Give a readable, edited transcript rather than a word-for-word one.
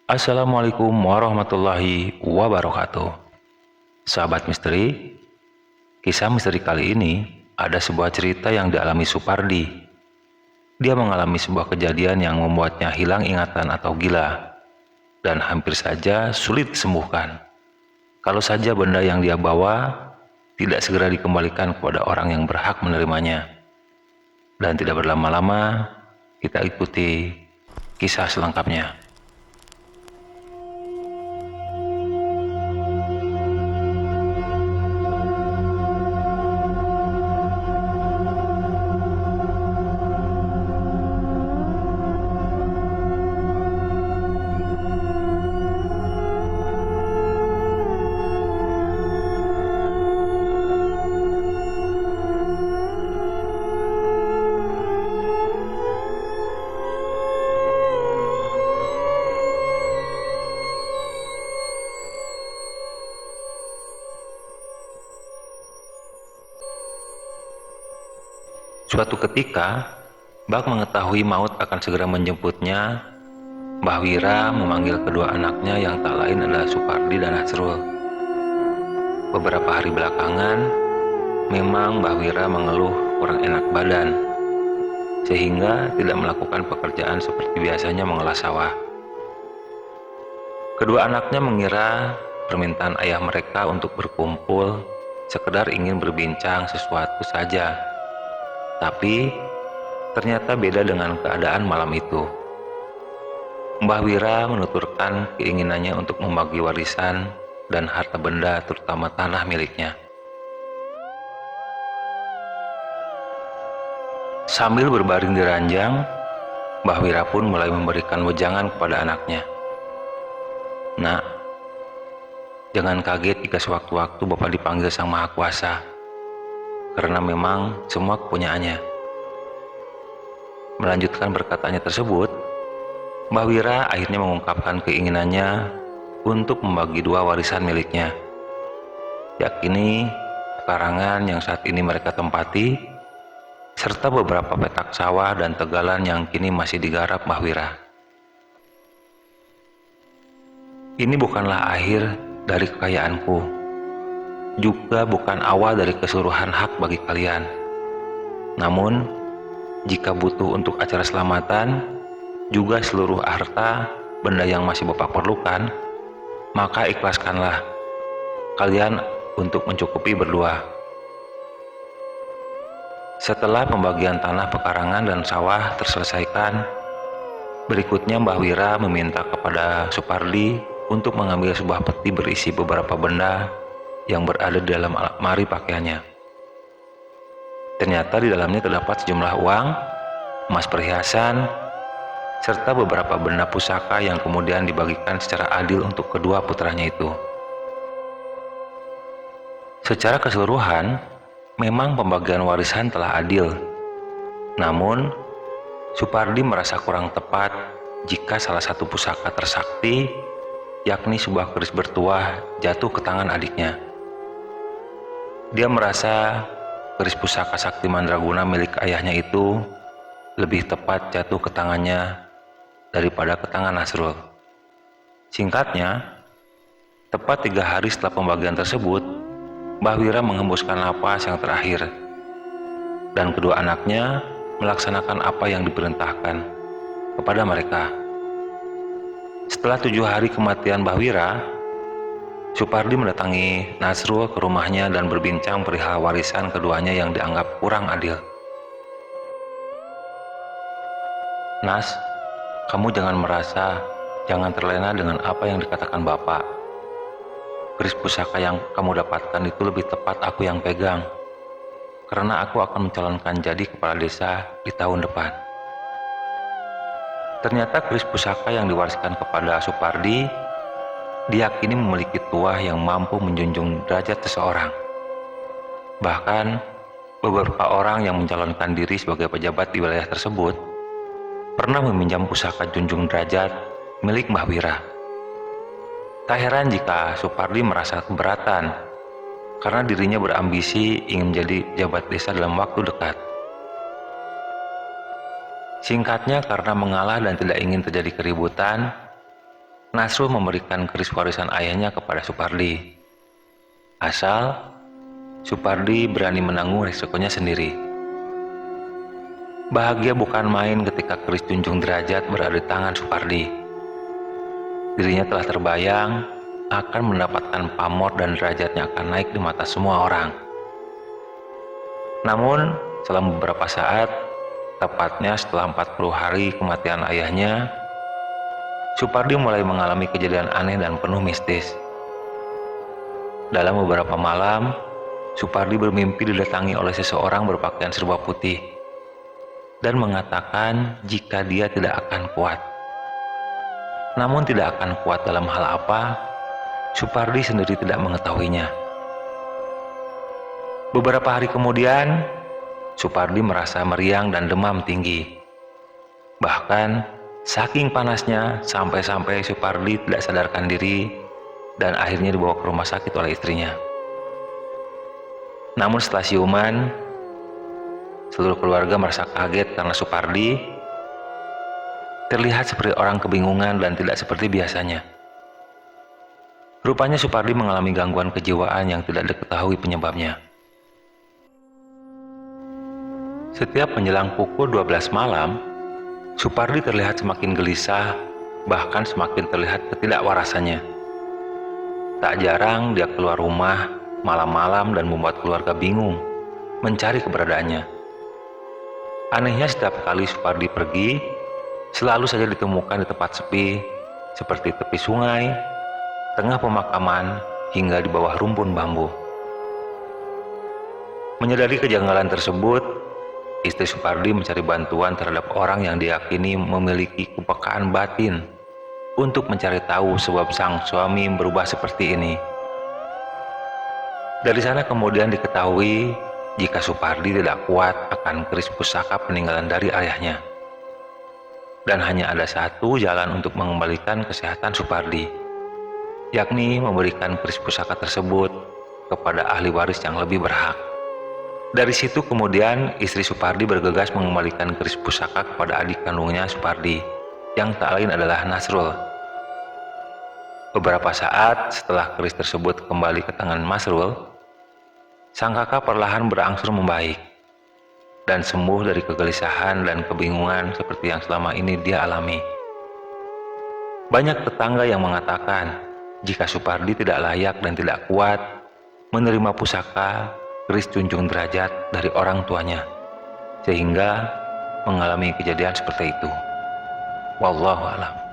Assalamualaikum warahmatullahi wabarakatuh. Sahabat misteri, kisah misteri kali ini ada sebuah cerita yang dialami Supardi. Dia mengalami sebuah kejadian yang membuatnya hilang ingatan atau gila, dan hampir saja sulit disembuhkan. Kalau saja benda yang dia bawa tidak segera dikembalikan kepada orang yang berhak menerimanya. Dan tidak berlama-lama, kita ikuti kisah selengkapnya. Suatu ketika, Bak mengetahui maut akan segera menjemputnya. Mbah Wira memanggil kedua anaknya yang tak lain adalah Supardi dan Nasrul. Beberapa hari belakangan, memang Mbah Wira mengeluh kurang enak badan, sehingga tidak melakukan pekerjaan seperti biasanya mengolah sawah. Kedua anaknya mengira permintaan ayah mereka untuk berkumpul sekedar ingin berbincang sesuatu saja. Tapi ternyata beda dengan keadaan malam itu. Mbah Wira menuturkan keinginannya untuk membagi warisan dan harta benda, terutama tanah miliknya. Sambil berbaring di ranjang, Mbah Wira pun mulai memberikan wejangan kepada anaknya. "Nak, jangan kaget jika sewaktu-waktu Bapak dipanggil Sang Maha Kuasa, karena memang semua kepunyaannya." Melanjutkan berkatanya tersebut, Mbah Wira akhirnya mengungkapkan keinginannya untuk membagi dua warisan miliknya, yakni pekarangan yang saat ini mereka tempati, serta beberapa petak sawah dan tegalan yang kini masih digarap Mbah Wira. "Ini bukanlah akhir dari kekayaanku, juga bukan awal dari keseluruhan hak bagi kalian. Namun, jika butuh untuk acara selamatan, juga seluruh harta benda yang masih Bapak perlukan, maka ikhlaskanlah kalian untuk mencukupi berdua." Setelah pembagian tanah pekarangan dan sawah terselesaikan, berikutnya Mbah Wira meminta kepada Supardi untuk mengambil sebuah peti berisi beberapa benda yang berada di dalam almari pakaiannya. Ternyata di dalamnya terdapat sejumlah uang, emas perhiasan, serta beberapa benda pusaka yang kemudian dibagikan secara adil untuk kedua putranya itu. Secara keseluruhan, memang pembagian warisan telah adil. Namun, Supardi merasa kurang tepat jika salah satu pusaka tersakti, yakni sebuah keris bertuah, jatuh ke tangan adiknya. Dia merasa keris pusaka sakti mandraguna milik ayahnya itu lebih tepat jatuh ke tangannya daripada ke tangan Nasrul. Singkatnya, tepat 3 hari setelah pembagian tersebut, Mbah Wira menghembuskan napas yang terakhir, dan kedua anaknya melaksanakan apa yang diperintahkan kepada mereka. Setelah 7 hari kematian Mbah Wira, Supardi mendatangi Nasrul ke rumahnya dan berbincang perihal warisan keduanya yang dianggap kurang adil. "Nas, kamu jangan terlena dengan apa yang dikatakan Bapak. Keris pusaka yang kamu dapatkan itu lebih tepat aku yang pegang, karena aku akan mencalonkan jadi kepala desa di tahun depan." Ternyata keris pusaka yang diwariskan kepada Supardi diyakini memiliki tuah yang mampu menjunjung derajat seseorang. Bahkan, beberapa orang yang mencalonkan diri sebagai pejabat di wilayah tersebut pernah meminjam pusaka junjung derajat milik Mbah Wira. Tak heran jika Supardi merasa keberatan karena dirinya berambisi ingin menjadi pejabat desa dalam waktu dekat. Singkatnya, karena mengalah dan tidak ingin terjadi keributan, Nasrul memberikan keris warisan ayahnya kepada Supardi. Asal Supardi berani menanggung risikonya sendiri. Bahagia bukan main ketika keris Junjung Derajat berada di tangan Supardi. Dirinya telah terbayang akan mendapatkan pamor dan derajatnya akan naik di mata semua orang. Namun, selama beberapa saat, tepatnya setelah 40 hari kematian ayahnya, Supardi mulai mengalami kejadian aneh dan penuh mistis. Dalam beberapa malam, Supardi bermimpi didatangi oleh seseorang berpakaian serba putih dan mengatakan jika dia tidak akan kuat. Namun tidak akan kuat dalam hal apa, Supardi sendiri tidak mengetahuinya. Beberapa hari kemudian, Supardi merasa meriang dan demam tinggi. Bahkan, saking panasnya sampai-sampai Supardi tidak sadarkan diri dan akhirnya dibawa ke rumah sakit oleh istrinya. Namun setelah siuman, seluruh keluarga merasa kaget karena Supardi terlihat seperti orang kebingungan dan tidak seperti biasanya. Rupanya Supardi mengalami gangguan kejiwaan yang tidak diketahui penyebabnya. Setiap menjelang pukul 12 malam, Supardi terlihat semakin gelisah, bahkan semakin terlihat ketidakwarasannya. Tak jarang dia keluar rumah malam-malam dan membuat keluarga bingung mencari keberadaannya. Anehnya setiap kali Supardi pergi, selalu saja ditemukan di tempat sepi, seperti tepi sungai, tengah pemakaman, hingga di bawah rumpun bambu. Menyadari kejanggalan tersebut, istri Supardi mencari bantuan terhadap orang yang diyakini memiliki kepekaan batin untuk mencari tahu sebab sang suami berubah seperti ini. Dari sana kemudian diketahui jika Supardi tidak kuat akan keris pusaka peninggalan dari ayahnya. Dan hanya ada satu jalan untuk mengembalikan kesehatan Supardi, yakni memberikan keris pusaka tersebut kepada ahli waris yang lebih berhak. Dari situ kemudian istri Supardi bergegas mengembalikan keris pusaka kepada adik kandungnya Supardi, yang tak lain adalah Nasrul. Beberapa saat setelah keris tersebut kembali ke tangan Nasrul, sang kakak perlahan berangsur membaik dan sembuh dari kegelisahan dan kebingungan seperti yang selama ini dia alami. Banyak tetangga yang mengatakan jika Supardi tidak layak dan tidak kuat menerima pusaka keris Junjung Derajat dari orang tuanya, sehingga mengalami kejadian seperti itu. Wallahu a'lam.